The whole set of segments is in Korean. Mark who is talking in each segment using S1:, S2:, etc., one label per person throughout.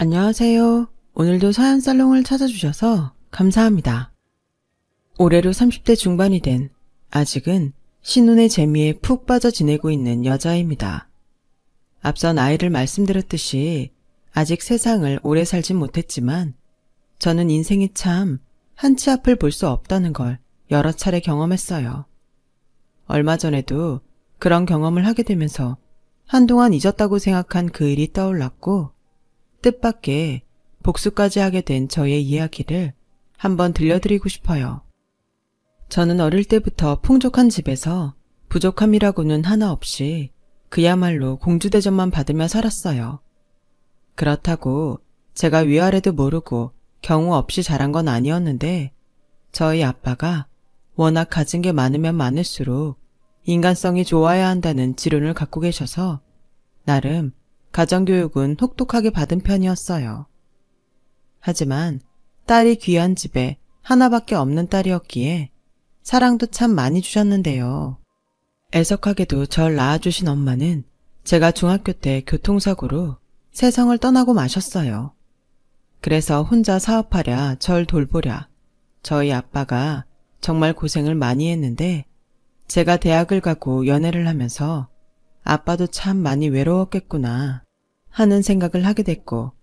S1: 안녕하세요. 오늘도 사연살롱을 찾아주셔서 감사합니다. 올해로 30대 중반이 된 아직은 신혼의 재미에 푹 빠져 지내고 있는 여자입니다. 앞선 아이를 말씀드렸듯이 아직 세상을 오래 살진 못했지만 저는 인생이 참 한치 앞을 볼 수 없다는 걸 여러 차례 경험했어요. 얼마 전에도 그런 경험을 하게 되면서 한동안 잊었다고 생각한 그 일이 떠올랐고 뜻밖의 복수까지 하게 된 저의 이야기를 한번 들려드리고 싶어요. 저는 어릴 때부터 풍족한 집에서 부족함이라고는 하나 없이 그야말로 공주대접만 받으며 살았어요. 그렇다고 제가 위아래도 모르고 경우 없이 자란 건 아니었는데 저희 아빠가 워낙 가진 게 많으면 많을수록 인간성이 좋아야 한다는 지론을 갖고 계셔서 나름 가정교육은 혹독하게 받은 편이었어요. 하지만 딸이 귀한 집에 하나밖에 없는 딸이었기에 사랑도 참 많이 주셨는데요. 애석하게도 절 낳아주신 엄마는 제가 중학교 때 교통사고로 세상을 떠나고 마셨어요. 그래서 혼자 사업하랴 절 돌보랴 저희 아빠가 정말 고생을 많이 했는데 제가 대학을 가고 연애를 하면서 아빠도 참 많이 외로웠겠구나 하는 생각을 하게 됐고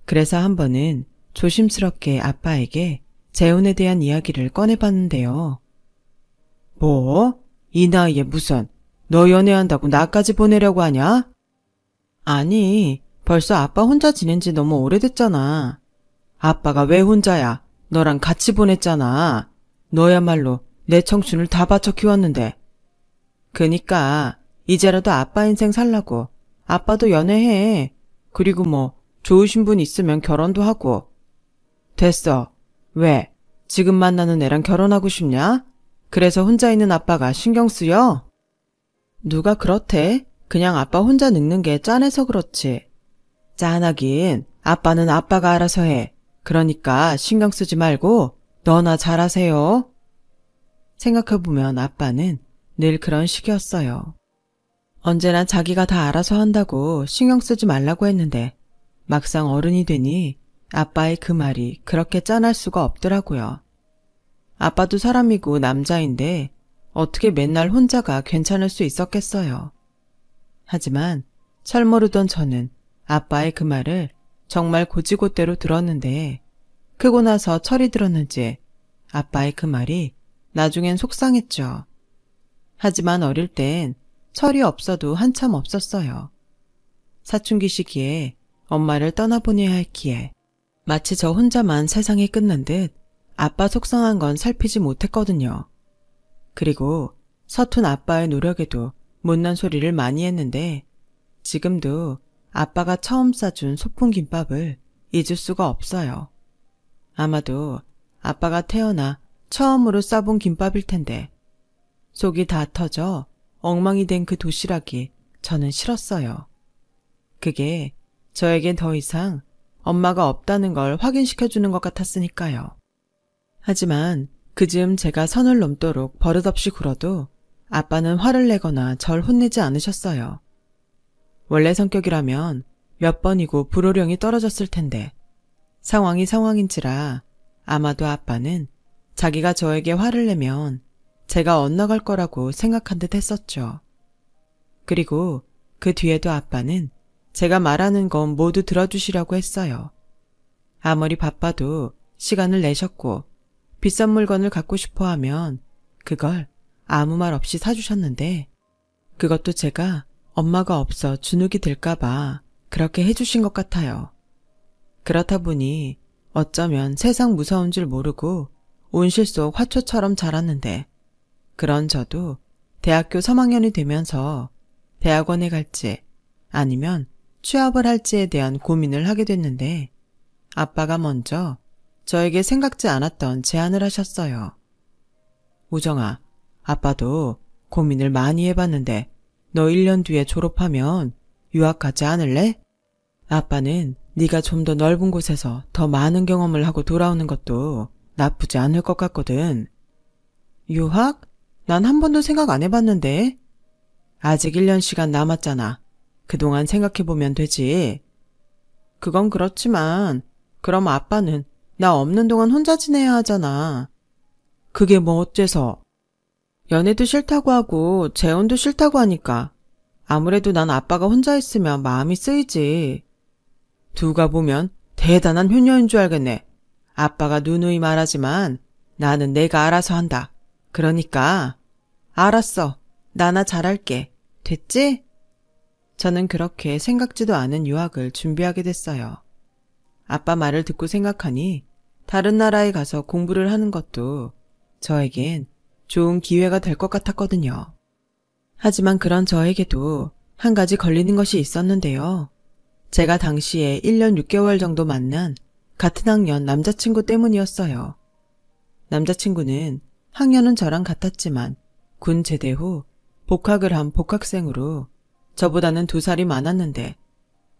S1: 그래서 한 번은 조심스럽게 아빠에게 재혼에 대한 이야기를 꺼내봤는데요. 뭐? 이 나이에 무슨 너 연애한다고 나까지 보내려고 하냐? 아니, 벌써 아빠 혼자 지낸 지 너무 오래됐잖아. 아빠가 왜 혼자야? 너랑 같이 보냈잖아. 너야말로 내 청춘을 다 바쳐 키웠는데. 그니까 이제라도 아빠 인생 살라고 아빠도 연애해. 그리고 뭐 좋으신 분 있으면 결혼도 하고. 됐어. 왜? 지금 만나는 애랑 결혼하고 싶냐? 그래서 혼자 있는 아빠가 신경 쓰여? 누가 그렇대? 그냥 아빠 혼자 늙는 게 짠해서 그렇지. 짠하긴 아빠는 아빠가 알아서 해. 그러니까 신경 쓰지 말고 너나 잘하세요. 생각해보면 아빠는 늘 그런 식이었어요. 언제나 자기가 다 알아서 한다고 신경 쓰지 말라고 했는데 막상 어른이 되니 아빠의 그 말이 그렇게 짠할 수가 없더라고요. 아빠도 사람이고 남자인데 어떻게 맨날 혼자가 괜찮을 수 있었겠어요. 하지만 철모르던 저는 아빠의 그 말을 정말 고지고대로 들었는데 크고 나서 철이 들었는지 아빠의 그 말이 나중엔 속상했죠. 하지만 어릴 땐 철이 없어도 한참 없었어요. 사춘기 시기에 엄마를 떠나보내야 했기에 마치 저 혼자만 세상이 끝난 듯 아빠 속상한 건 살피지 못했거든요. 그리고 서툰 아빠의 노력에도 못난 소리를 많이 했는데 지금도 아빠가 처음 싸준 소풍김밥을 잊을 수가 없어요. 아마도 아빠가 태어나 처음으로 싸본 김밥일 텐데 속이 다 터져 엉망이 된 그 도시락이 저는 싫었어요. 그게 저에겐 더 이상 엄마가 없다는 걸 확인시켜주는 것 같았으니까요. 하지만 그즈음 제가 선을 넘도록 버릇없이 굴어도 아빠는 화를 내거나 절 혼내지 않으셨어요. 원래 성격이라면 몇 번이고 불호령이 떨어졌을 텐데 상황이 상황인지라 아마도 아빠는 자기가 저에게 화를 내면 제가 엇나갈 거라고 생각한 듯 했었죠. 그리고 그 뒤에도 아빠는 제가 말하는 건 모두 들어주시려고 했어요. 아무리 바빠도 시간을 내셨고 비싼 물건을 갖고 싶어 하면 그걸 아무 말 없이 사주셨는데 그것도 제가 엄마가 없어 주눅이 들까봐 그렇게 해주신 것 같아요. 그렇다 보니 어쩌면 세상 무서운 줄 모르고 온실 속 화초처럼 자랐는데 그런 저도 대학교 3학년이 되면서 대학원에 갈지 아니면 취업을 할지에 대한 고민을 하게 됐는데 아빠가 먼저 저에게 생각지 않았던 제안을 하셨어요. 우정아, 아빠도 고민을 많이 해봤는데 너 1년 뒤에 졸업하면 유학 가지 않을래? 아빠는 네가 좀 더 넓은 곳에서 더 많은 경험을 하고 돌아오는 것도 나쁘지 않을 것 같거든. 유학? 난 한 번도 생각 안 해봤는데. 아직 1년 시간 남았잖아. 그동안 생각해보면 되지. 그건 그렇지만 그럼 아빠는 나 없는 동안 혼자 지내야 하잖아. 그게 뭐 어째서? 연애도 싫다고 하고 재혼도 싫다고 하니까 아무래도 난 아빠가 혼자 있으면 마음이 쓰이지. 두가 보면 대단한 효녀인 줄 알겠네. 아빠가 누누이 말하지만 나는 내가 알아서 한다. 그러니까 알았어. 나나 잘할게. 됐지? 저는 그렇게 생각지도 않은 유학을 준비하게 됐어요. 아빠 말을 듣고 생각하니 다른 나라에 가서 공부를 하는 것도 저에겐 좋은 기회가 될 것 같았거든요. 하지만 그런 저에게도 한 가지 걸리는 것이 있었는데요. 제가 당시에 1년 6개월 정도 만난 같은 학년 남자친구 때문이었어요. 남자친구는 학년은 저랑 같았지만 군 제대 후 복학을 한 복학생으로 저보다는 2살이 많았는데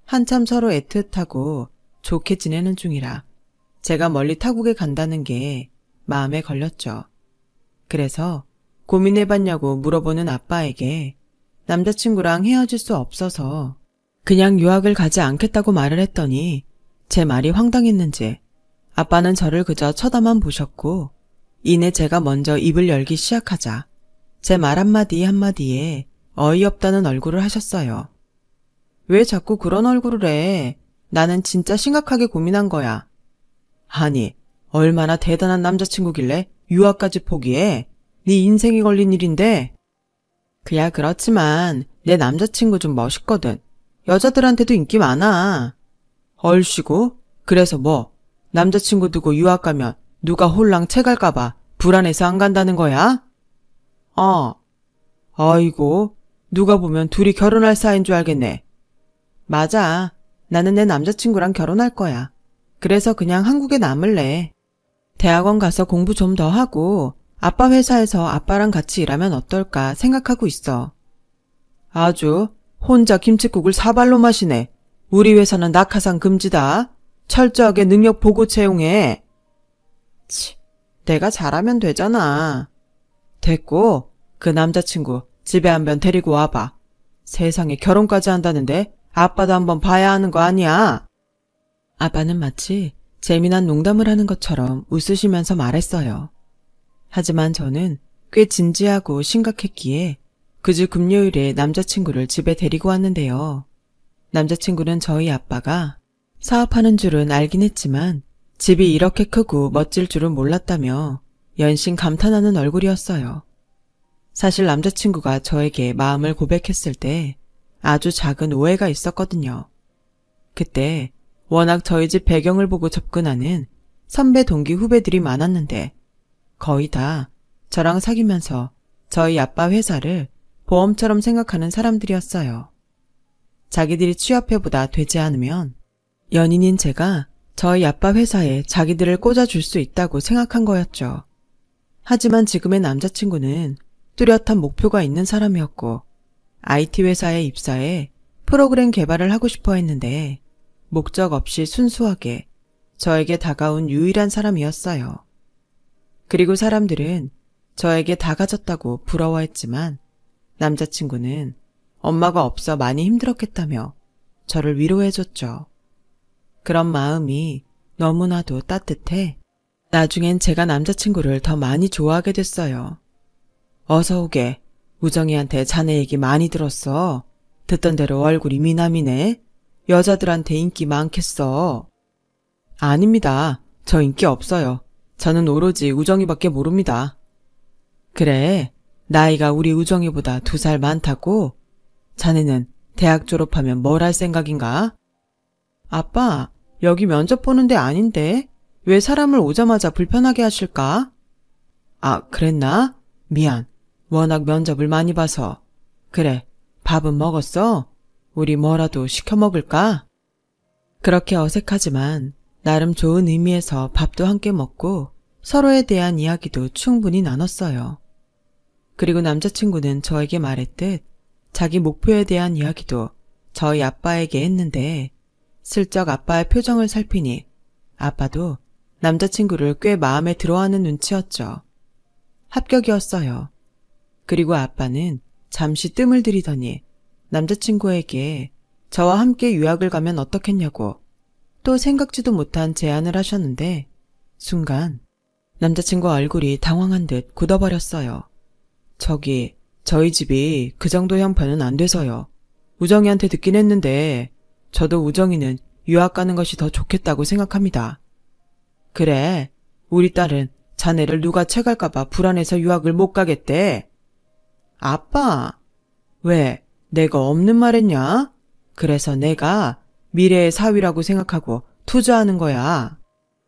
S1: 한참 서로 애틋하고 좋게 지내는 중이라 제가 멀리 타국에 간다는 게 마음에 걸렸죠. 그래서 고민해봤냐고 물어보는 아빠에게 남자친구랑 헤어질 수 없어서 그냥 유학을 가지 않겠다고 말을 했더니 제 말이 황당했는지 아빠는 저를 그저 쳐다만 보셨고 이내 제가 먼저 입을 열기 시작하자 제 말 한마디 한마디에 어이없다는 얼굴을 하셨어요. 왜 자꾸 그런 얼굴을 해? 나는 진짜 심각하게 고민한 거야. 아니, 얼마나 대단한 남자친구길래 유학까지 포기해? 네 인생이 걸린 일인데. 그야 그렇지만 내 남자친구 좀 멋있거든. 여자들한테도 인기 많아. 얼씨구? 그래서 뭐? 남자친구 두고 유학 가면 누가 홀랑 채갈까봐 불안해서 안 간다는 거야? 아이고, 누가 보면 둘이 결혼할 사이인 줄 알겠네. 맞아. 나는 내 남자친구랑 결혼할 거야. 그래서 그냥 한국에 남을래. 대학원 가서 공부 좀 더 하고 아빠 회사에서 아빠랑 같이 일하면 어떨까 생각하고 있어. 아주 혼자 김칫국을 사발로 마시네. 우리 회사는 낙하산 금지다. 철저하게 능력 보고 채용해. 치, 내가 잘하면 되잖아. 됐고 그 남자친구 집에 한번 데리고 와봐. 세상에 결혼까지 한다는데 아빠도 한번 봐야 하는 거 아니야? 아빠는 마치 재미난 농담을 하는 것처럼 웃으시면서 말했어요. 하지만 저는 꽤 진지하고 심각했기에 그 주 금요일에 남자친구를 집에 데리고 왔는데요. 남자친구는 저희 아빠가 사업하는 줄은 알긴 했지만 집이 이렇게 크고 멋질 줄은 몰랐다며 연신 감탄하는 얼굴이었어요. 사실 남자친구가 저에게 마음을 고백했을 때 아주 작은 오해가 있었거든요. 그때 워낙 저희 집 배경을 보고 접근하는 선배 동기 후배들이 많았는데 거의 다 저랑 사귀면서 저희 아빠 회사를 보험처럼 생각하는 사람들이었어요. 자기들이 취업해보다 되지 않으면 연인인 제가 저희 아빠 회사에 자기들을 꽂아줄 수 있다고 생각한 거였죠. 하지만 지금의 남자친구는 뚜렷한 목표가 있는 사람이었고 IT 회사에 입사해 프로그램 개발을 하고 싶어 했는데 목적 없이 순수하게 저에게 다가온 유일한 사람이었어요. 그리고 사람들은 저에게 다 가졌다고 부러워했지만 남자친구는 엄마가 없어 많이 힘들었겠다며 저를 위로해줬죠. 그런 마음이 너무나도 따뜻해 나중엔 제가 남자친구를 더 많이 좋아하게 됐어요. 어서 오게. 우정이한테 자네 얘기 많이 들었어. 듣던 대로 얼굴이 미남이네. 여자들한테 인기 많겠어. 아닙니다. 저 인기 없어요. 저는 오로지 우정이밖에 모릅니다. 그래, 나이가 우리 우정이보다 2살 많다고? 자네는 대학 졸업하면 뭘 할 생각인가? 아빠, 여기 면접 보는 데 아닌데 왜 사람을 오자마자 불편하게 하실까? 아, 그랬나? 미안. 워낙 면접을 많이 봐서. 그래, 밥은 먹었어? 우리 뭐라도 시켜 먹을까? 그렇게 어색하지만 나름 좋은 의미에서 밥도 함께 먹고 서로에 대한 이야기도 충분히 나눴어요. 그리고 남자친구는 저에게 말했듯 자기 목표에 대한 이야기도 저희 아빠에게 했는데 슬쩍 아빠의 표정을 살피니 아빠도 남자친구를 꽤 마음에 들어하는 눈치였죠. 합격이었어요. 그리고 아빠는 잠시 뜸을 들이더니 남자친구에게 저와 함께 유학을 가면 어떻겠냐고 또 생각지도 못한 제안을 하셨는데 순간 남자친구 얼굴이 당황한 듯 굳어버렸어요. 저희 집이 그 정도 형편은 안 돼서요. 우정이한테 듣긴 했는데 저도 우정이는 유학 가는 것이 더 좋겠다고 생각합니다. 그래, 우리 딸은 자네를 누가 채갈까봐 불안해서 유학을 못 가겠대. 아빠, 왜 내가 없는 말 했냐? 그래서 내가 미래의 사위라고 생각하고 투자하는 거야.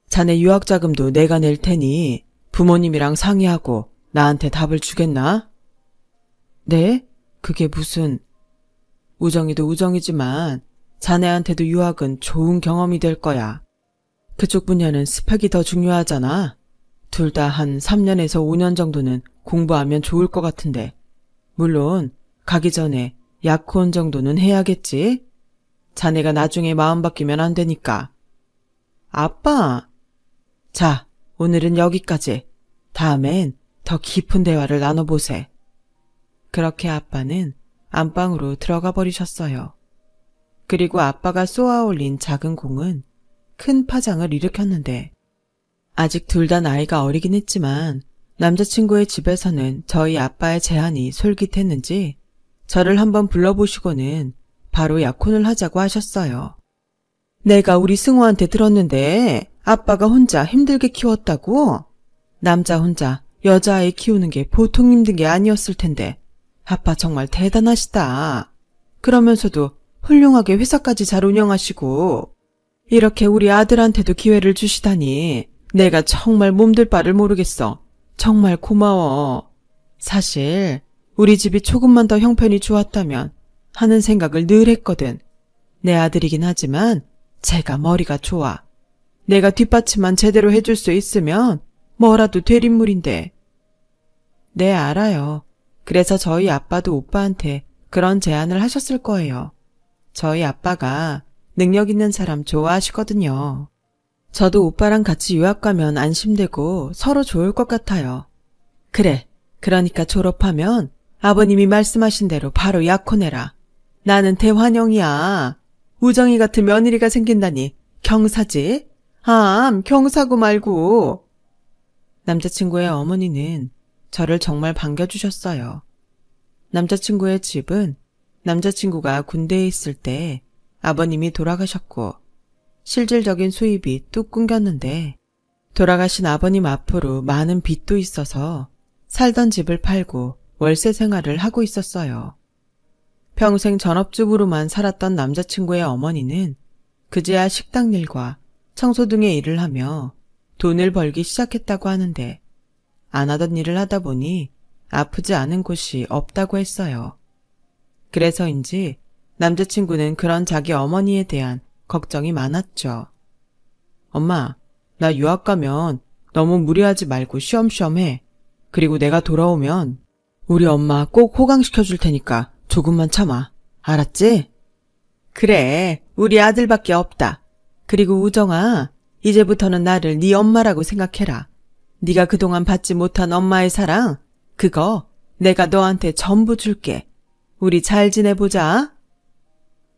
S1: 자네 유학 자금도 내가 낼 테니 부모님이랑 상의하고 나한테 답을 주겠나? 네? 그게 무슨... 우정이도 우정이지만 자네한테도 유학은 좋은 경험이 될 거야. 그쪽 분야는 스펙이 더 중요하잖아. 둘 다 한 3년에서 5년 정도는 공부하면 좋을 것 같은데. 물론 가기 전에 약혼 정도는 해야겠지? 자네가 나중에 마음 바뀌면 안 되니까. 아빠! 자, 오늘은 여기까지. 다음엔 더 깊은 대화를 나눠보세. 그렇게 아빠는 안방으로 들어가 버리셨어요. 그리고 아빠가 쏘아 올린 작은 공은 큰 파장을 일으켰는데 아직 둘 다 나이가 어리긴 했지만 남자친구의 집에서는 저희 아빠의 제안이 솔깃했는지 저를 한번 불러보시고는 바로 약혼을 하자고 하셨어요. 내가 우리 승우한테 들었는데 아빠가 혼자 힘들게 키웠다고? 남자 혼자 여자아이 키우는 게 보통 힘든 게 아니었을 텐데 아빠 정말 대단하시다. 그러면서도 훌륭하게 회사까지 잘 운영하시고 이렇게 우리 아들한테도 기회를 주시다니 내가 정말 몸둘 바를 모르겠어. 정말 고마워. 사실 우리 집이 조금만 더 형편이 좋았다면 하는 생각을 늘 했거든. 내 아들이긴 하지만 제가 머리가 좋아. 내가 뒷받침만 제대로 해줄 수 있으면 뭐라도 될 인물인데. 네, 알아요. 그래서 저희 아빠도 오빠한테 그런 제안을 하셨을 거예요. 저희 아빠가 능력 있는 사람 좋아하시거든요. 저도 오빠랑 같이 유학 가면 안심되고 서로 좋을 것 같아요. 그래, 그러니까 졸업하면 아버님이 말씀하신 대로 바로 약혼해라. 나는 대환영이야. 우정이 같은 며느리가 생긴다니 경사지? 경사고 말고. 남자친구의 어머니는 저를 정말 반겨주셨어요. 남자친구의 집은 남자친구가 군대에 있을 때 아버님이 돌아가셨고 실질적인 수입이 뚝 끊겼는데 돌아가신 아버님 앞으로 많은 빚도 있어서 살던 집을 팔고 월세 생활을 하고 있었어요. 평생 전업주부로만 살았던 남자친구의 어머니는 그제야 식당 일과 청소 등의 일을 하며 돈을 벌기 시작했다고 하는데 안 하던 일을 하다 보니 아프지 않은 곳이 없다고 했어요. 그래서인지 남자친구는 그런 자기 어머니에 대한 걱정이 많았죠. 엄마, 나 유학 가면 너무 무리하지 말고 쉬엄쉬엄 해. 그리고 내가 돌아오면 우리 엄마 꼭 호강시켜 줄 테니까 조금만 참아. 알았지? 그래, 우리 아들밖에 없다. 그리고 우정아, 이제부터는 나를 네 엄마라고 생각해라. 네가 그동안 받지 못한 엄마의 사랑, 그거 내가 너한테 전부 줄게. 우리 잘 지내보자.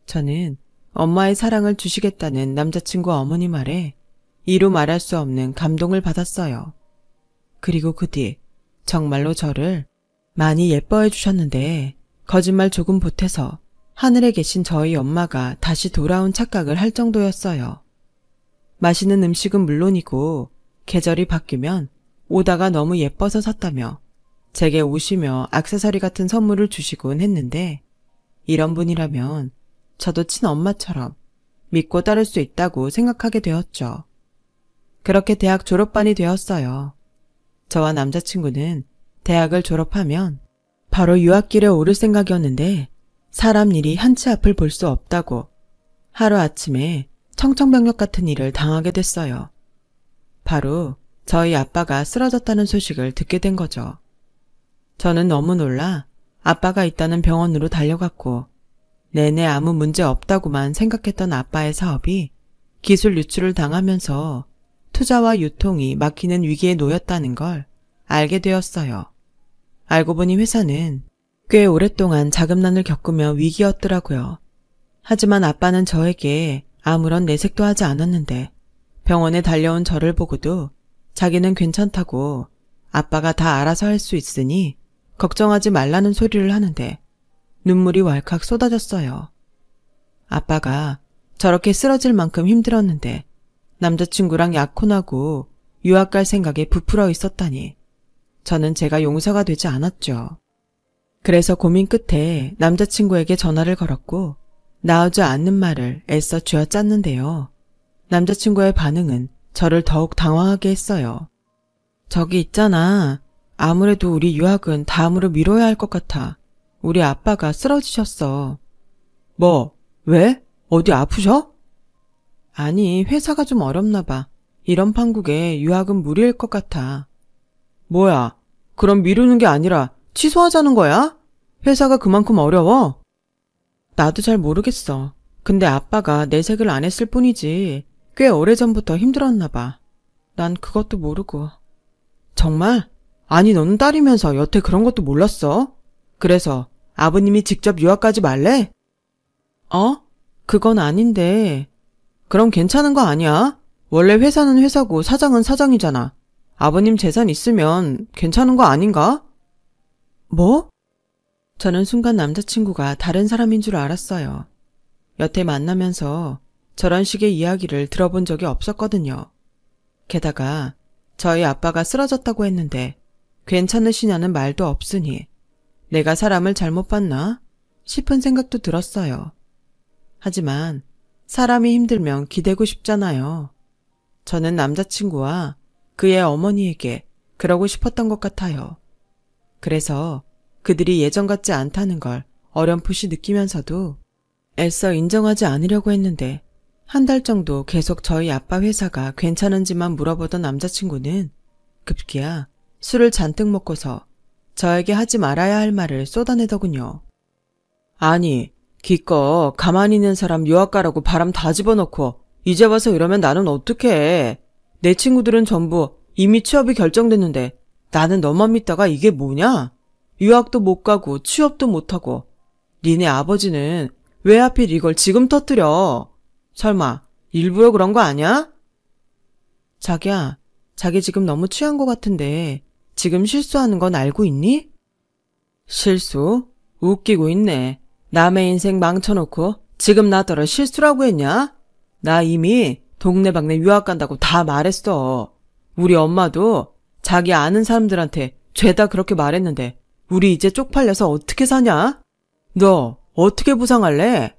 S1: 저는 엄마의 사랑을 주시겠다는 남자친구 어머니 말에 이루 말할 수 없는 감동을 받았어요. 그리고 그 뒤 정말로 저를 많이 예뻐해 주셨는데 거짓말 조금 보태서 하늘에 계신 저희 엄마가 다시 돌아온 착각을 할 정도였어요. 맛있는 음식은 물론이고 계절이 바뀌면 오다가 너무 예뻐서 샀다며 제게 옷이며 액세서리 같은 선물을 주시곤 했는데 이런 분이라면 저도 친엄마처럼 믿고 따를 수 있다고 생각하게 되었죠. 그렇게 대학 졸업반이 되었어요. 저와 남자친구는 대학을 졸업하면 바로 유학길에 오를 생각이었는데 사람 일이 한치 앞을 볼 수 없다고 하루아침에 청천벽력 같은 일을 당하게 됐어요. 바로 저희 아빠가 쓰러졌다는 소식을 듣게 된 거죠. 저는 너무 놀라 아빠가 있다는 병원으로 달려갔고 내내 아무 문제 없다고만 생각했던 아빠의 사업이 기술 유출을 당하면서 투자와 유통이 막히는 위기에 놓였다는 걸 알게 되었어요. 알고 보니 회사는 꽤 오랫동안 자금난을 겪으며 위기였더라고요. 하지만 아빠는 저에게 아무런 내색도 하지 않았는데 병원에 달려온 저를 보고도 자기는 괜찮다고 아빠가 다 알아서 할 수 있으니 걱정하지 말라는 소리를 하는데 눈물이 왈칵 쏟아졌어요. 아빠가 저렇게 쓰러질 만큼 힘들었는데 남자친구랑 약혼하고 유학 갈 생각에 부풀어 있었다니 저는 제가 용서가 되지 않았죠. 그래서 고민 끝에 남자친구에게 전화를 걸었고 나오지 않는 말을 애써 쥐어짰는데요. 남자친구의 반응은 저를 더욱 당황하게 했어요. 저기 있잖아. 아무래도 우리 유학은 다음으로 미뤄야 할 것 같아. 우리 아빠가 쓰러지셨어. 뭐? 왜? 어디 아프셔? 아니, 회사가 좀 어렵나 봐. 이런 판국에 유학은 무리일 것 같아. 뭐야? 그럼 미루는 게 아니라 취소하자는 거야? 회사가 그만큼 어려워? 나도 잘 모르겠어. 근데 아빠가 내색을 안 했을 뿐이지 꽤 오래전부터 힘들었나 봐. 난 그것도 모르고. 정말? 아니 너는 딸이면서 여태 그런 것도 몰랐어? 그래서 아버님이 직접 유학 가지 말래? 그건 아닌데. 그럼 괜찮은 거 아니야? 원래 회사는 회사고 사장은 사장이잖아. 아버님 재산 있으면 괜찮은 거 아닌가? 뭐? 저는 순간 남자친구가 다른 사람인 줄 알았어요. 여태 만나면서 저런 식의 이야기를 들어본 적이 없었거든요. 게다가 저희 아빠가 쓰러졌다고 했는데 괜찮으시냐는 말도 없으니 내가 사람을 잘못 봤나 싶은 생각도 들었어요. 하지만 사람이 힘들면 기대고 싶잖아요. 저는 남자친구와 그의 어머니에게 그러고 싶었던 것 같아요. 그래서 그들이 예전 같지 않다는 걸 어렴풋이 느끼면서도 애써 인정하지 않으려고 했는데 한 달 정도 계속 저희 아빠 회사가 괜찮은지만 물어보던 남자친구는 급기야 술을 잔뜩 먹고서 저에게 하지 말아야 할 말을 쏟아내더군요. 아니, 기껏 가만히 있는 사람 유학 가라고 바람 다 집어넣고 이제 와서 이러면 나는 어떡해. 내 친구들은 전부 이미 취업이 결정됐는데 나는 너만 믿다가 이게 뭐냐? 유학도 못 가고 취업도 못 하고 니네 아버지는 왜 하필 이걸 지금 터뜨려? 설마 일부러 그런 거 아니야? 자기야, 자기 지금 너무 취한 것 같은데 지금 실수하는 건 알고 있니? 실수? 웃기고 있네. 남의 인생 망쳐놓고 지금 나더러 실수라고 했냐? 나 이미 동네방네 유학 간다고 다 말했어. 우리 엄마도 자기 아는 사람들한테 죄다 그렇게 말했는데 우리 이제 쪽팔려서 어떻게 사냐? 너 어떻게 보상할래?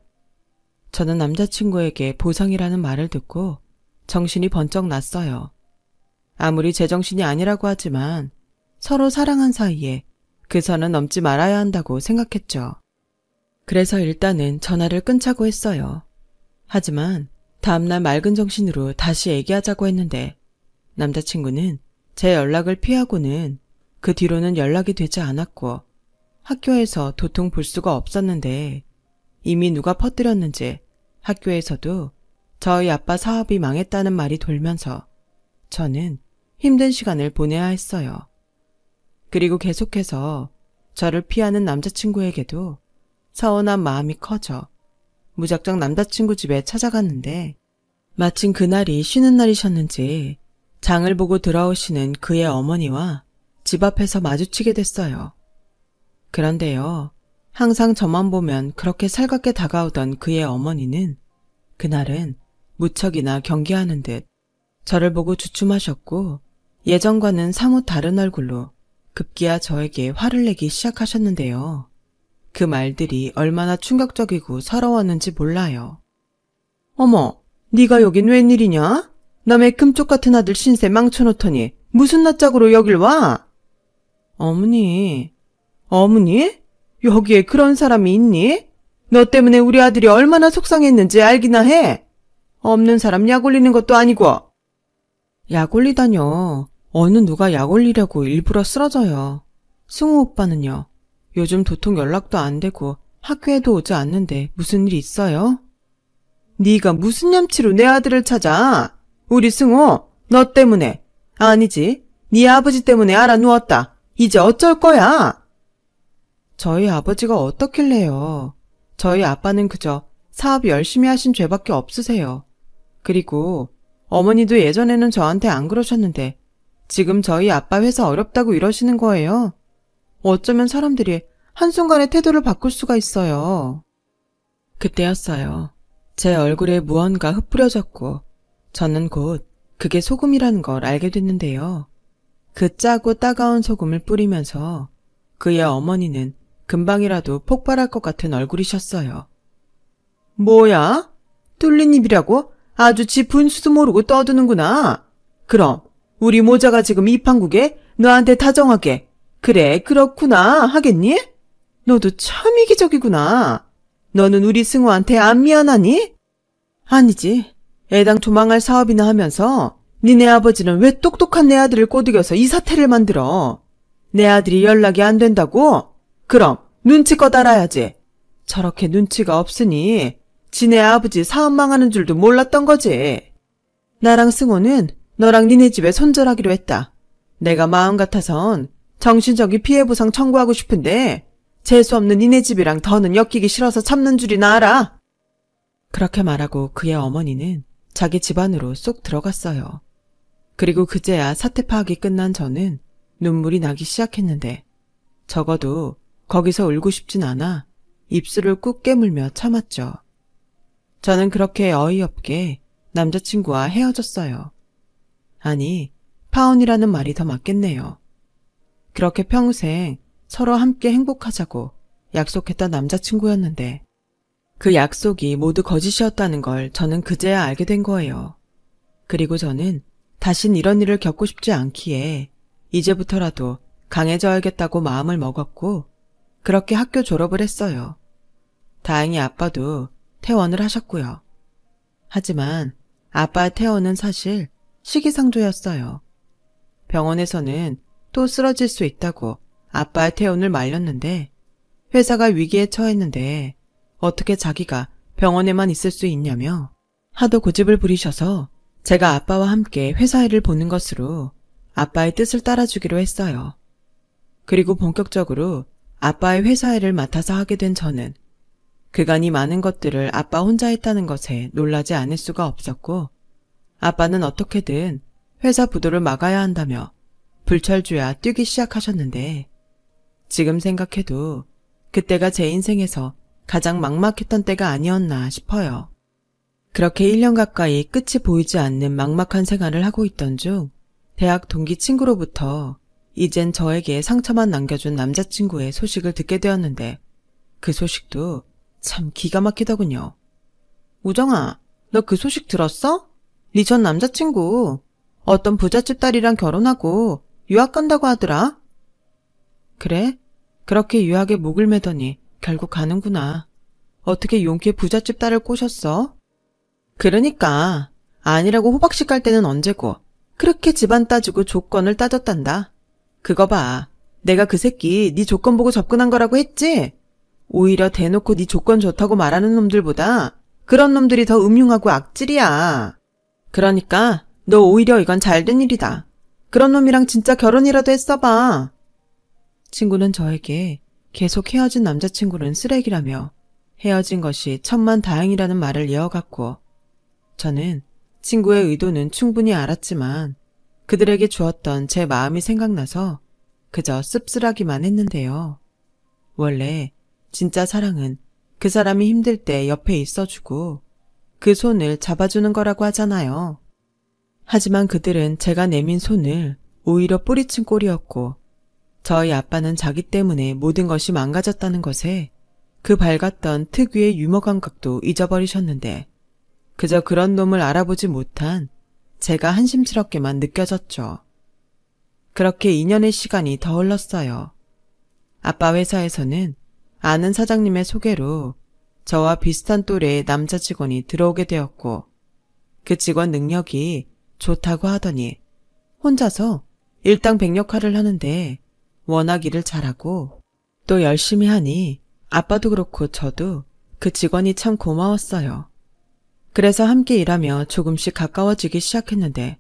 S1: 저는 남자친구에게 보상이라는 말을 듣고 정신이 번쩍 났어요. 아무리 제정신이 아니라고 하지만 서로 사랑한 사이에 그 선은 넘지 말아야 한다고 생각했죠. 그래서 일단은 전화를 끊자고 했어요. 하지만 다음날 맑은 정신으로 다시 얘기하자고 했는데 남자친구는 제 연락을 피하고는 그 뒤로는 연락이 되지 않았고 학교에서 도통 볼 수가 없었는데 이미 누가 퍼뜨렸는지 학교에서도 저희 아빠 사업이 망했다는 말이 돌면서 저는 힘든 시간을 보내야 했어요. 그리고 계속해서 저를 피하는 남자친구에게도 서운한 마음이 커져 무작정 남자친구 집에 찾아갔는데 마침 그날이 쉬는 날이셨는지 장을 보고 들어오시는 그의 어머니와 집 앞에서 마주치게 됐어요. 그런데요, 항상 저만 보면 그렇게 살갑게 다가오던 그의 어머니는 그날은 무척이나 경계하는 듯 저를 보고 주춤하셨고 예전과는 사뭇 다른 얼굴로 급기야 저에게 화를 내기 시작하셨는데요. 그 말들이 얼마나 충격적이고 서러웠는지 몰라요. 어머, 네가 여긴 웬일이냐? 남의 금쪽 같은 아들 신세 망쳐놓더니 무슨 낯짝으로 여길 와? 어머니, 여기에 그런 사람이 있니? 너 때문에 우리 아들이 얼마나 속상했는지 알기나 해? 없는 사람 약 올리는 것도 아니고. 약 올리다뇨. 어느 누가 약 올리려고 일부러 쓰러져요. 승우 오빠는요. 요즘 도통 연락도 안 되고 학교에도 오지 않는데 무슨 일 있어요? 네가 무슨 냠치로 내 아들을 찾아? 우리 승우, 너 때문에. 아니지, 네 아버지 때문에 알아 누웠다. 이제 어쩔 거야? 저희 아버지가 어떻길래요. 저희 아빠는 그저 사업 열심히 하신 죄밖에 없으세요. 그리고 어머니도 예전에는 저한테 안 그러셨는데 지금 저희 아빠 회사 어렵다고 이러시는 거예요. 어쩌면 사람들이 한순간에 태도를 바꿀 수가 있어요. 그때였어요. 제 얼굴에 무언가 흩뿌려졌고 저는 곧 그게 소금이라는 걸 알게 됐는데요. 그 짜고 따가운 소금을 뿌리면서 그의 어머니는 금방이라도 폭발할 것 같은 얼굴이셨어요. 뭐야? 뚫린 입이라고? 아주 지 분수도 모르고 떠드는구나. 그럼 우리 모자가 지금 이 판국에 너한테 다정하게 그래 그렇구나 하겠니? 너도 참 이기적이구나. 너는 우리 승우한테 안 미안하니? 아니지. 애당초 망할 사업이나 하면서 니네 아버지는 왜 똑똑한 내 아들을 꼬드겨서 이 사태를 만들어? 내 아들이 연락이 안 된다고? 그럼 눈치껏 알아야지. 저렇게 눈치가 없으니 지네 아버지 사업 망하는 줄도 몰랐던 거지. 나랑 승호는 너랑 니네 집에 손절하기로 했다. 내가 마음 같아선 정신적인 피해보상 청구하고 싶은데 재수없는 니네 집이랑 더는 엮이기 싫어서 참는 줄이나 알아. 그렇게 말하고 그의 어머니는 자기 집 안으로 쏙 들어갔어요. 그리고 그제야 사태 파악이 끝난 저는 눈물이 나기 시작했는데 적어도 거기서 울고 싶진 않아 입술을 꾹 깨물며 참았죠. 저는 그렇게 어이없게 남자친구와 헤어졌어요. 아니, 파혼이라는 말이 더 맞겠네요. 그렇게 평생 서로 함께 행복하자고 약속했던 남자친구였는데 그 약속이 모두 거짓이었다는 걸 저는 그제야 알게 된 거예요. 그리고 저는 다신 이런 일을 겪고 싶지 않기에 이제부터라도 강해져야겠다고 마음을 먹었고 그렇게 학교 졸업을 했어요. 다행히 아빠도 퇴원을 하셨고요. 하지만 아빠의 퇴원은 사실 시기상조였어요. 병원에서는 또 쓰러질 수 있다고 아빠의 퇴원을 말렸는데 회사가 위기에 처했는데 어떻게 자기가 병원에만 있을 수 있냐며 하도 고집을 부리셔서 제가 아빠와 함께 회사 일을 보는 것으로 아빠의 뜻을 따라주기로 했어요. 그리고 본격적으로 아빠의 회사 일을 맡아서 하게 된 저는 그간 이 많은 것들을 아빠 혼자 했다는 것에 놀라지 않을 수가 없었고 아빠는 어떻게든 회사 부도를 막아야 한다며 불철주야 뛰기 시작하셨는데 지금 생각해도 그때가 제 인생에서 가장 막막했던 때가 아니었나 싶어요. 그렇게 1년 가까이 끝이 보이지 않는 막막한 생활을 하고 있던 중 대학 동기 친구로부터 이젠 저에게 상처만 남겨준 남자친구의 소식을 듣게 되었는데 그 소식도 참 기가 막히더군요. 우정아, 너 그 소식 들었어? 네 전 남자친구 어떤 부잣집 딸이랑 결혼하고 유학 간다고 하더라. 그래? 그렇게 유학에 목을 매더니 결국 가는구나. 어떻게 용케 부잣집 딸을 꼬셨어? 그러니까 아니라고 호박씨 깔 때는 언제고 그렇게 집안 따지고 조건을 따졌단다. 그거 봐. 내가 그 새끼 네 조건 보고 접근한 거라고 했지? 오히려 대놓고 네 조건 좋다고 말하는 놈들보다 그런 놈들이 더 음흉하고 악질이야. 그러니까 너 오히려 이건 잘된 일이다. 그런 놈이랑 진짜 결혼이라도 했어봐. 친구는 저에게 계속 헤어진 남자친구는 쓰레기라며 헤어진 것이 천만다행이라는 말을 이어갔고 저는 친구의 의도는 충분히 알았지만 그들에게 주었던 제 마음이 생각나서 그저 씁쓸하기만 했는데요. 원래 진짜 사랑은 그 사람이 힘들 때 옆에 있어주고 그 손을 잡아주는 거라고 하잖아요. 하지만 그들은 제가 내민 손을 오히려 뿌리친 꼴이었고 저희 아빠는 자기 때문에 모든 것이 망가졌다는 것에 그 밝았던 특유의 유머 감각도 잊어버리셨는데 그저 그런 놈을 알아보지 못한 제가 한심스럽게만 느껴졌죠. 그렇게 2년의 시간이 더 흘렀어요. 아빠 회사에서는 아는 사장님의 소개로 저와 비슷한 또래의 남자 직원이 들어오게 되었고 그 직원 능력이 좋다고 하더니 혼자서 일당백력화를 하는데 워낙 일을 잘하고 또 열심히 하니 아빠도 그렇고 저도 그 직원이 참 고마웠어요. 그래서 함께 일하며 조금씩 가까워지기 시작했는데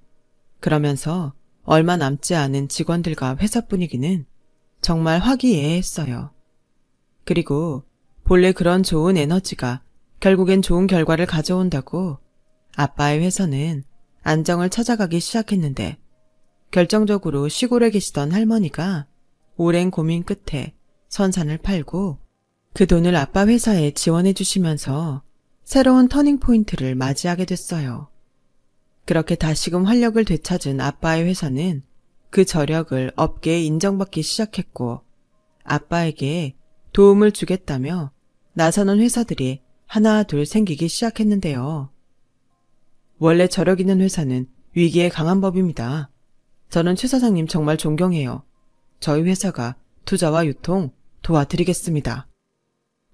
S1: 그러면서 얼마 남지 않은 직원들과 회사 분위기는 정말 화기애애했어요. 그리고 본래 그런 좋은 에너지가 결국엔 좋은 결과를 가져온다고 아빠의 회사는 안정을 찾아가기 시작했는데 결정적으로 시골에 계시던 할머니가 오랜 고민 끝에 선산을 팔고 그 돈을 아빠 회사에 지원해 주시면서 새로운 터닝포인트를 맞이하게 됐어요. 그렇게 다시금 활력을 되찾은 아빠의 회사는 그 저력을 업계에 인정받기 시작했고 아빠에게 도움을 주겠다며 나서는 회사들이 하나 둘 생기기 시작했는데요. 원래 저력 있는 회사는 위기에 강한 법입니다. 저는 최 사장님 정말 존경해요. 저희 회사가 투자와 유통 도와드리겠습니다.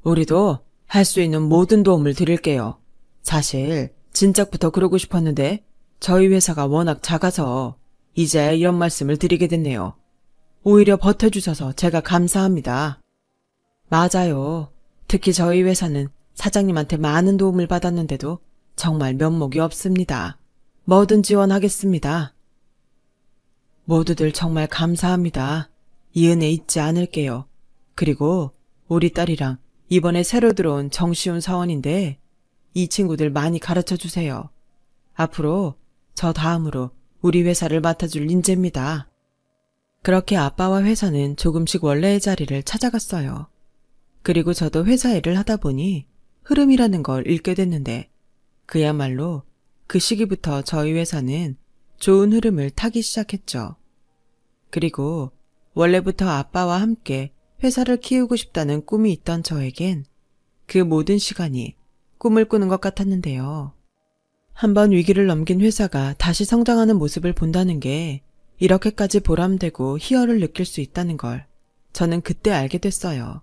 S1: 우리도 할 수 있는 모든 도움을 드릴게요. 사실 진작부터 그러고 싶었는데 저희 회사가 워낙 작아서 이제야 이런 말씀을 드리게 됐네요. 오히려 버텨주셔서 제가 감사합니다. 맞아요. 특히 저희 회사는 사장님한테 많은 도움을 받았는데도 정말 면목이 없습니다. 뭐든 지원하겠습니다. 모두들 정말 감사합니다. 이 은혜 잊지 않을게요. 그리고 우리 딸이랑 이번에 새로 들어온 정시훈 사원인데 이 친구들 많이 가르쳐 주세요. 앞으로 저 다음으로 우리 회사를 맡아줄 인재입니다. 그렇게 아빠와 회사는 조금씩 원래의 자리를 찾아갔어요. 그리고 저도 회사 일을 하다 보니 흐름이라는 걸 읽게 됐는데 그야말로 그 시기부터 저희 회사는 좋은 흐름을 타기 시작했죠. 그리고 원래부터 아빠와 함께 회사를 키우고 싶다는 꿈이 있던 저에겐 그 모든 시간이 꿈을 꾸는 것 같았는데요. 한번 위기를 넘긴 회사가 다시 성장하는 모습을 본다는 게 이렇게까지 보람되고 희열을 느낄 수 있다는 걸 저는 그때 알게 됐어요.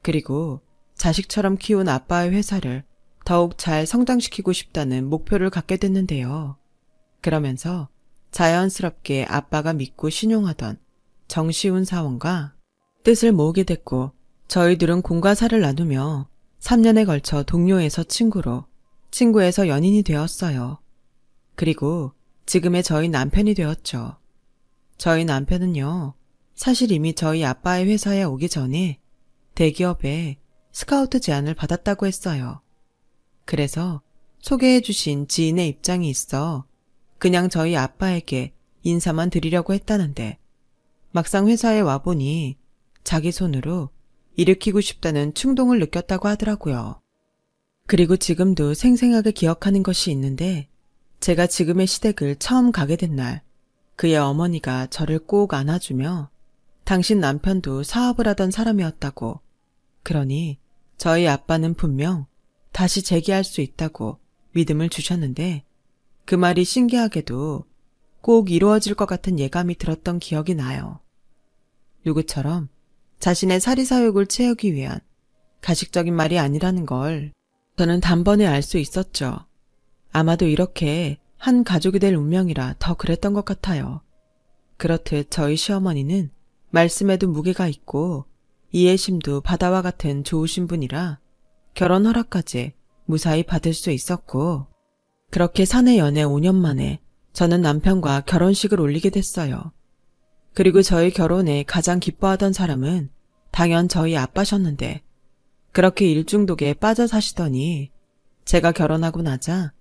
S1: 그리고 자식처럼 키운 아빠의 회사를 더욱 잘 성장시키고 싶다는 목표를 갖게 됐는데요. 그러면서 자연스럽게 아빠가 믿고 신용하던 정시훈 사원과 뜻을 모으게 됐고 저희들은 공과 사를 나누며 3년에 걸쳐 동료에서 친구로, 친구에서 연인이 되었어요. 그리고 지금의 저희 남편이 되었죠. 저희 남편은요, 사실 이미 저희 아빠의 회사에 오기 전에 대기업에 스카우트 제안을 받았다고 했어요. 그래서 소개해 주신 지인의 입장이 있어 그냥 저희 아빠에게 인사만 드리려고 했다는데 막상 회사에 와보니 자기 손으로 일으키고 싶다는 충동을 느꼈다고 하더라고요. 그리고 지금도 생생하게 기억하는 것이 있는데 제가 지금의 시댁을 처음 가게 된 날 그의 어머니가 저를 꼭 안아주며 당신 남편도 사업을 하던 사람이었다고 그러니 저희 아빠는 분명 다시 재기할 수 있다고 믿음을 주셨는데 그 말이 신기하게도 꼭 이루어질 것 같은 예감이 들었던 기억이 나요. 누구처럼 자신의 사리사욕을 채우기 위한 가식적인 말이 아니라는 걸 저는 단번에 알 수 있었죠. 아마도 이렇게 한 가족이 될 운명이라 더 그랬던 것 같아요. 그렇듯 저희 시어머니는 말씀에도 무게가 있고 이해심도 바다와 같은 좋으신 분이라 결혼 허락까지 무사히 받을 수 있었고 그렇게 사내 연애 5년 만에 저는 남편과 결혼식을 올리게 됐어요. 그리고 저희 결혼에 가장 기뻐하던 사람은 당연 저희 아빠셨는데 그렇게 일중독에 빠져 사시더니 제가 결혼하고 나자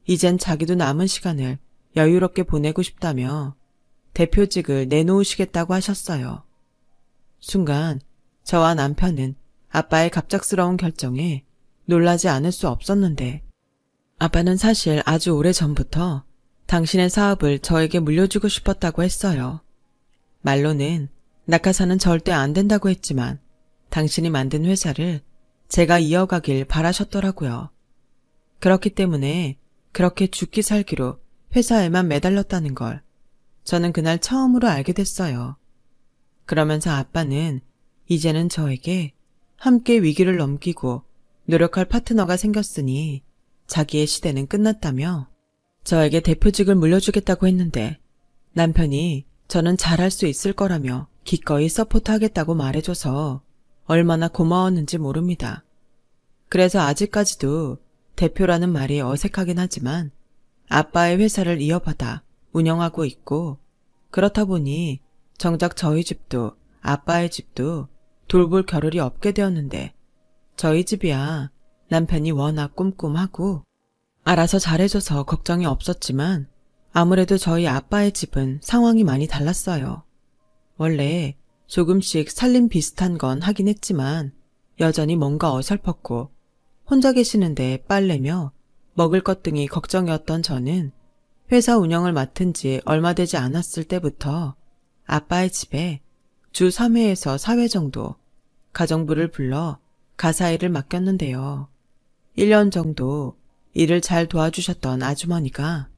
S1: 이젠 자기도 남은 시간을 여유롭게 보내고 싶다며 대표직을 내놓으시겠다고 하셨어요. 순간 저와 남편은 아빠의 갑작스러운 결정에 놀라지 않을 수 없었는데 아빠는 사실 아주 오래전부터 당신의 사업을 저에게 물려주고 싶었다고 했어요. 말로는 낙하산은 절대 안 된다고 했지만 당신이 만든 회사를 제가 이어가길 바라셨더라고요. 그렇기 때문에 그렇게 죽기 살기로 회사에만 매달렸다는 걸 저는 그날 처음으로 알게 됐어요. 그러면서 아빠는 이제는 저에게 함께 위기를 넘기고 노력할 파트너가 생겼으니 자기의 시대는 끝났다며 저에게 대표직을 물려주겠다고 했는데 남편이 저는 잘할 수 있을 거라며 기꺼이 서포트하겠다고 말해줘서 얼마나 고마웠는지 모릅니다. 그래서 아직까지도 대표라는 말이 어색하긴 하지만 아빠의 회사를 이어받아 운영하고 있고 그렇다 보니 정작 저희 집도 아빠의 집도 돌볼 겨를이 없게 되었는데 저희 집이야 남편이 워낙 꼼꼼하고 알아서 잘해줘서 걱정이 없었지만 아무래도 저희 아빠의 집은 상황이 많이 달랐어요. 원래 조금씩 살림 비슷한 건 하긴 했지만 여전히 뭔가 어설펐고 혼자 계시는데 빨래며 먹을 것 등이 걱정이었던 저는 회사 운영을 맡은 지 얼마 되지 않았을 때부터 아빠의 집에 주 3회에서 4회 정도 가정부를 불러 가사일을 맡겼는데요. 1년 정도 일을 잘 도와주셨던 아주머니가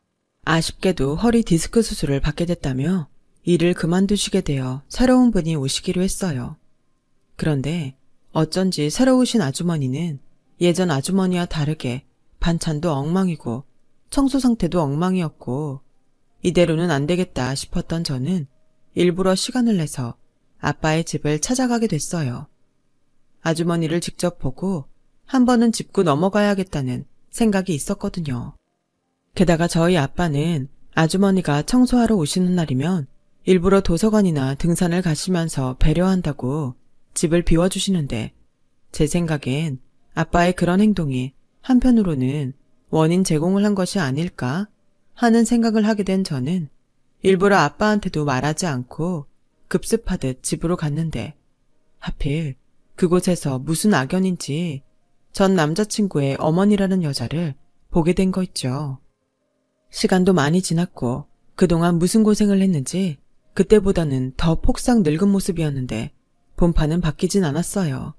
S1: 아쉽게도 허리 디스크 수술을 받게 됐다며 일을 그만두시게 되어 새로운 분이 오시기로 했어요. 그런데 어쩐지 새로 오신 아주머니는 예전 아주머니와 다르게 반찬도 엉망이고 청소 상태도 엉망이었고 이대로는 안 되겠다 싶었던 저는 일부러 시간을 내서 아빠의 집을 찾아가게 됐어요. 아주머니를 직접 보고 한 번은 짚고 넘어가야겠다는 생각이 있었거든요. 게다가 저희 아빠는 아주머니가 청소하러 오시는 날이면 일부러 도서관이나 등산을 가시면서 배려한다고 집을 비워주시는데 제 생각엔 아빠의 그런 행동이 한편으로는 원인 제공을 한 것이 아닐까 하는 생각을 하게 된 저는 일부러 아빠한테도 말하지 않고 급습하듯 집으로 갔는데 하필 그곳에서 무슨 악연인지 전 남자친구의 어머니라는 여자를 보게 된 거 있죠. 시간도 많이 지났고 그동안 무슨 고생을 했는지 그때보다는 더 폭삭 늙은 모습이었는데 본판은 바뀌진 않았어요.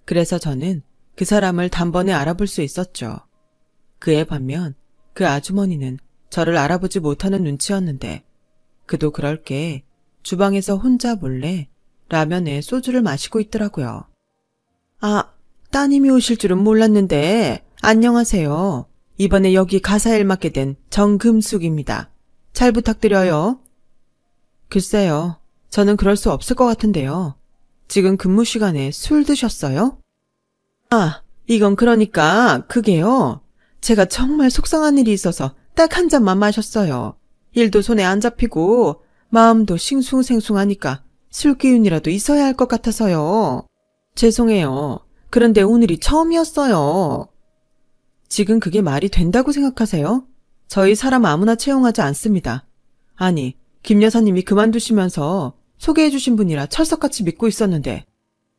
S1: 그래서 저는 그 사람을 단번에 알아볼 수 있었죠. 그에 반면 그 아주머니는 저를 알아보지 못하는 눈치였는데 그도 그럴 게 주방에서 혼자 몰래 라면에 소주를 마시고 있더라고요. 아, 따님이 오실 줄은 몰랐는데 안녕하세요. 이번에 여기 가사일 맡게 된 정금숙입니다. 잘 부탁드려요. 글쎄요. 저는 그럴 수 없을 것 같은데요. 지금 근무 시간에 술 드셨어요? 아, 이건 그러니까 그게요. 제가 정말 속상한 일이 있어서 딱 한 잔만 마셨어요. 일도 손에 안 잡히고 마음도 싱숭생숭하니까 술 기운이라도 있어야 할 것 같아서요. 죄송해요. 그런데 오늘이 처음이었어요. 지금 그게 말이 된다고 생각하세요? 저희 사람 아무나 채용하지 않습니다. 아니, 김 여사님이 그만두시면서 소개해 주신 분이라 철석같이 믿고 있었는데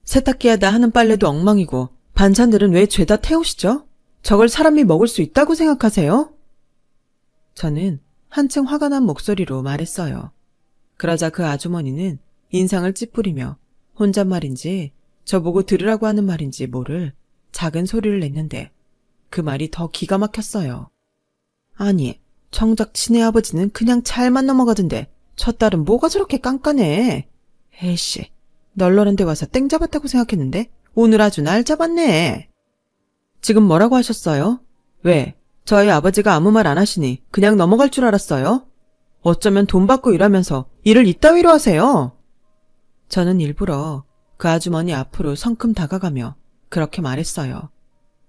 S1: 세탁기 하다 하는 빨래도 엉망이고 반찬들은 왜 죄다 태우시죠? 저걸 사람이 먹을 수 있다고 생각하세요? 저는 한층 화가 난 목소리로 말했어요. 그러자 그 아주머니는 인상을 찌푸리며 혼잣말인지 저보고 들으라고 하는 말인지 모를 작은 소리를 냈는데 그 말이 더 기가 막혔어요. 아니, 정작 친애 아버지는 그냥 잘만 넘어가던데 저 딸은 뭐가 저렇게 깐깐해. 에이씨, 널널한 데 와서 땡 잡았다고 생각했는데 오늘 아주 날 잡았네. 지금 뭐라고 하셨어요? 왜? 저희 아버지가 아무 말 안 하시니 그냥 넘어갈 줄 알았어요? 어쩌면 돈 받고 일하면서 일을 이따위로 하세요? 저는 일부러 그 아주머니 앞으로 성큼 다가가며 그렇게 말했어요.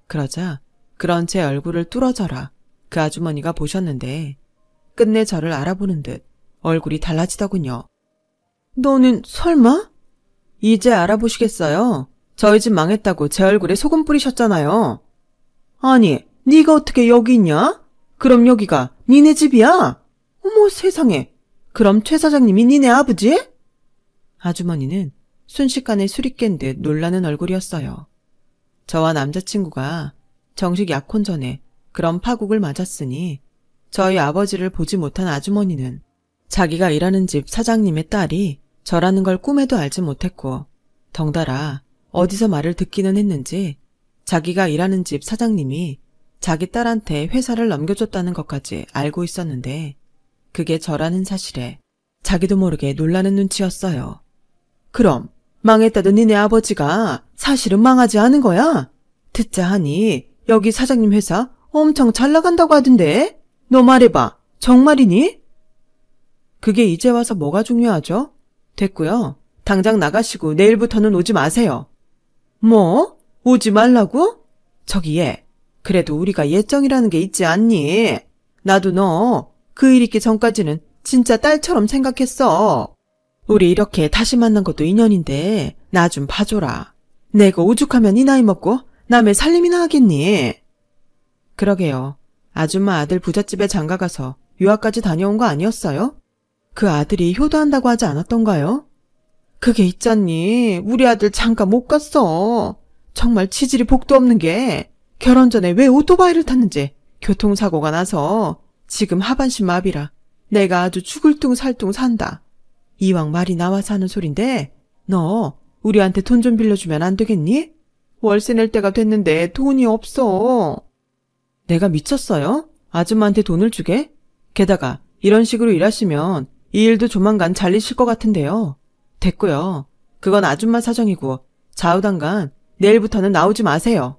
S1: 그러자 그런 제 얼굴을 뚫어져라 그 아주머니가 보셨는데 끝내 저를 알아보는 듯 얼굴이 달라지더군요. 너는 설마? 이제 알아보시겠어요? 저희 집 망했다고 제 얼굴에 소금 뿌리셨잖아요. 아니, 네가 어떻게 여기 있냐? 그럼 여기가 니네 집이야? 어머 세상에. 그럼 최 사장님이 니네 아버지? 아주머니는 순식간에 술이 깬 듯 놀라는 얼굴이었어요. 저와 남자친구가 정식 약혼 전에 그런 파국을 맞았으니 저희 아버지를 보지 못한 아주머니는 자기가 일하는 집 사장님의 딸이 저라는 걸 꿈에도 알지 못했고 덩달아 어디서 말을 듣기는 했는지 자기가 일하는 집 사장님이 자기 딸한테 회사를 넘겨줬다는 것까지 알고 있었는데 그게 저라는 사실에 자기도 모르게 놀라는 눈치였어요. 그럼 망했다던 니네 아버지가 사실은 망하지 않은 거야? 듣자 하니 여기 사장님 회사 엄청 잘 나간다고 하던데? 너 말해봐. 정말이니? 그게 이제 와서 뭐가 중요하죠? 됐고요. 당장 나가시고 내일부터는 오지 마세요. 뭐? 오지 말라고? 저기 얘. 그래도 우리가 예정이라는 게 있지 않니? 나도 너 그 일 있기 전까지는 진짜 딸처럼 생각했어. 우리 이렇게 다시 만난 것도 인연인데 나 좀 봐줘라. 내가 오죽하면 이 나이 먹고 남의 살림이나 하겠니? 그러게요. 아줌마 아들 부잣집에 장가가서 유학까지 다녀온 거 아니었어요? 그 아들이 효도한다고 하지 않았던가요? 그게 있잖니. 우리 아들 장가 못 갔어. 정말 치질이 복도 없는 게 결혼 전에 왜 오토바이를 탔는지 교통사고가 나서 지금 하반신 마비라 내가 아주 죽을 둥 살 둥 산다. 이왕 말이 나와서 하는 소린데 너 우리한테 돈 좀 빌려주면 안 되겠니? 월세 낼 때가 됐는데 돈이 없어. 내가 미쳤어요? 아줌마한테 돈을 주게? 게다가 이런 식으로 일하시면 이 일도 조만간 잘리실 것 같은데요. 됐고요. 그건 아줌마 사정이고 좌우당간 내일부터는 나오지 마세요.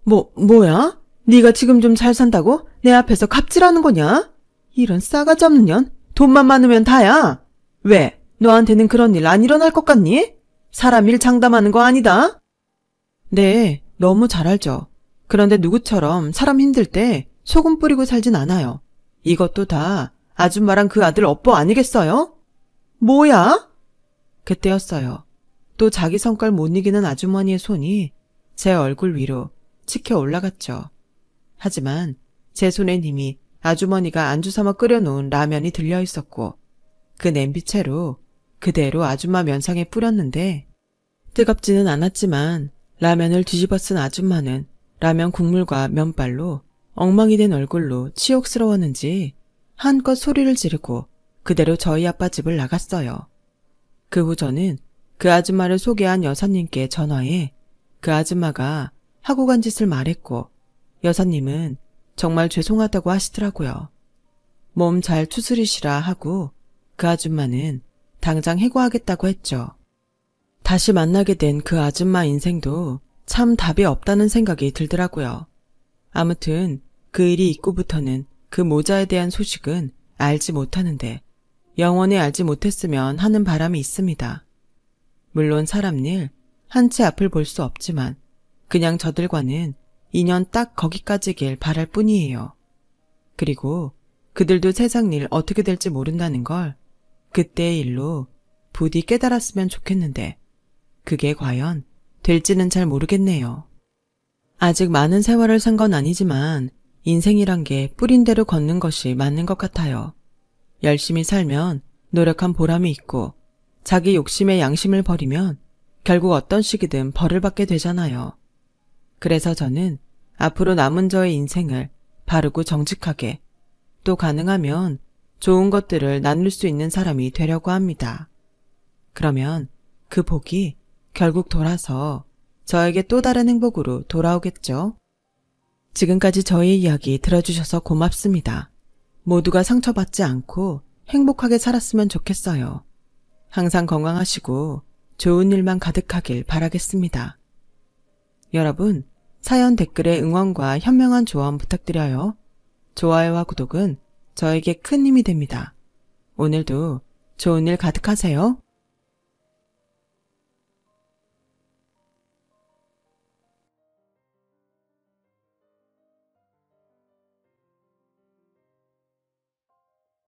S1: 뭐야? 네가 지금 좀 잘 산다고 내 앞에서 갑질하는 거냐? 이런 싸가지 없는 년. 돈만 많으면 다야. 왜? 너한테는 그런 일 안 일어날 것 같니? 사람 일 장담하는 거 아니다? 네, 너무 잘 알죠. 그런데 누구처럼 사람 힘들 때 소금 뿌리고 살진 않아요. 이것도 다 아줌마랑 그 아들 업보 아니겠어요? 뭐야? 그때였어요. 또 자기 성깔 못 이기는 아주머니의 손이 제 얼굴 위로 치켜 올라갔죠. 하지만 제 손엔 이미 아주머니가 안주 삼아 끓여놓은 라면이 들려 있었고 그 냄비채로 그대로 아줌마 면상에 뿌렸는데 뜨겁지는 않았지만 라면을 뒤집어 쓴 아줌마는 라면 국물과 면발로 엉망이 된 얼굴로 치욕스러웠는지 한껏 소리를 지르고 그대로 저희 아빠 집을 나갔어요. 그 후 저는 그 아줌마를 소개한 여사님께 전화해 그 아줌마가 하고 간 짓을 말했고 여사님은 정말 죄송하다고 하시더라고요. 몸 잘 추스리시라 하고 그 아줌마는 당장 해고하겠다고 했죠. 다시 만나게 된 그 아줌마 인생도 참 답이 없다는 생각이 들더라고요. 아무튼 그 일이 있고부터는 그 모자에 대한 소식은 알지 못하는데 영원히 알지 못했으면 하는 바람이 있습니다. 물론 사람 일 한 채 앞을 볼 수 없지만 그냥 저들과는 인연 딱 거기까지길 바랄 뿐이에요. 그리고 그들도 세상 일 어떻게 될지 모른다는 걸 그때의 일로 부디 깨달았으면 좋겠는데 그게 과연 될지는 잘 모르겠네요. 아직 많은 세월을 산 건 아니지만 인생이란 게 뿌린 대로 걷는 것이 맞는 것 같아요. 열심히 살면 노력한 보람이 있고 자기 욕심에 양심을 버리면 결국 어떤 시기든 벌을 받게 되잖아요. 그래서 저는 앞으로 남은 저의 인생을 바르고 정직하게 또 가능하면 좋은 것들을 나눌 수 있는 사람이 되려고 합니다. 그러면 그 복이 결국 돌아서 저에게 또 다른 행복으로 돌아오겠죠. 지금까지 저의 이야기 들어주셔서 고맙습니다. 모두가 상처받지 않고 행복하게 살았으면 좋겠어요. 항상 건강하시고 좋은 일만 가득하길 바라겠습니다. 여러분, 사연 댓글에 응원과 현명한 조언 부탁드려요. 좋아요와 구독은 저에게 큰 힘이 됩니다. 오늘도 좋은 일 가득하세요.